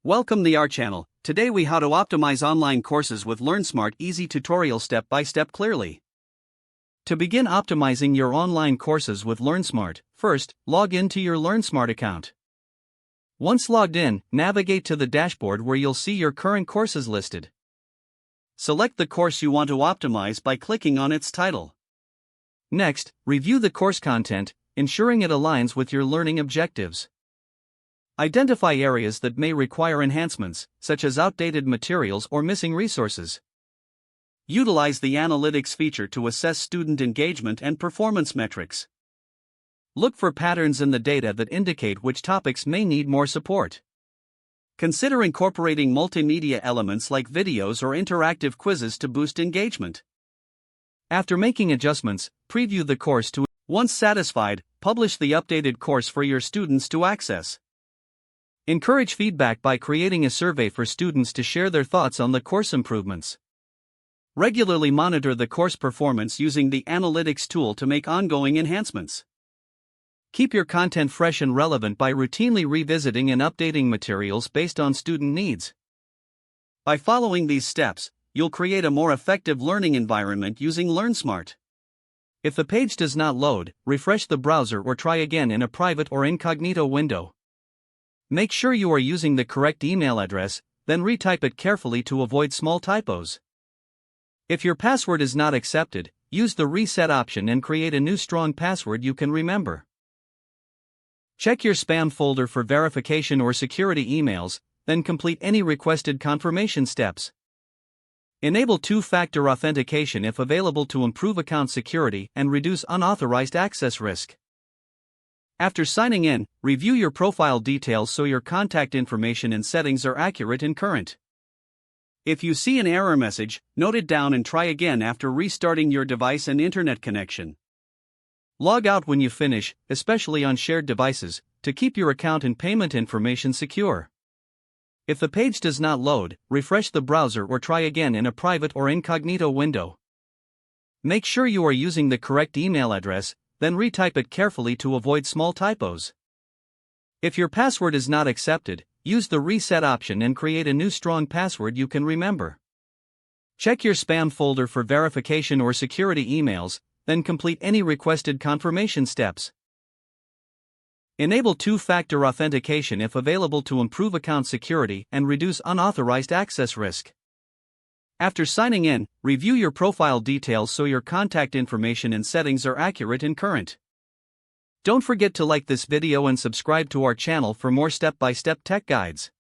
Welcome to our channel. Today we how to optimize online courses with LearnSmart, easy tutorial step by step clearly. To begin optimizing your online courses with LearnSmart, first, log into your LearnSmart account. Once logged in, navigate to the dashboard where you'll see your current courses listed. Select the course you want to optimize by clicking on its title. Next, review the course content, ensuring it aligns with your learning objectives. Identify areas that may require enhancements, such as outdated materials or missing resources. Utilize the analytics feature to assess student engagement and performance metrics. Look for patterns in the data that indicate which topics may need more support. Consider incorporating multimedia elements like videos or interactive quizzes to boost engagement. After making adjustments, preview the course to. Once satisfied, publish the updated course for your students to access. Encourage feedback by creating a survey for students to share their thoughts on the course improvements. Regularly monitor the course performance using the analytics tool to make ongoing enhancements. Keep your content fresh and relevant by routinely revisiting and updating materials based on student needs. By following these steps, you'll create a more effective learning environment using LearnSmart. If the page does not load, refresh the browser or try again in a private or incognito window. Make sure you are using the correct email address, then retype it carefully to avoid small typos. If your password is not accepted, use the reset option and create a new strong password you can remember. Check your spam folder for verification or security emails, then complete any requested confirmation steps. Enable two-factor authentication if available to improve account security and reduce unauthorized access risk. After signing in, review your profile details so your contact information and settings are accurate and current. If you see an error message, note it down and try again after restarting your device and internet connection. Log out when you finish, especially on shared devices, to keep your account and payment information secure. If the page does not load, refresh the browser or try again in a private or incognito window. Make sure you are using the correct email address, then retype it carefully to avoid small typos. If your password is not accepted, use the reset option and create a new strong password you can remember. Check your spam folder for verification or security emails, then complete any requested confirmation steps. Enable two-factor authentication if available to improve account security and reduce unauthorized access risk. After signing in, review your profile details so your contact information and settings are accurate and current. Don't forget to like this video and subscribe to our channel for more step-by-step tech guides.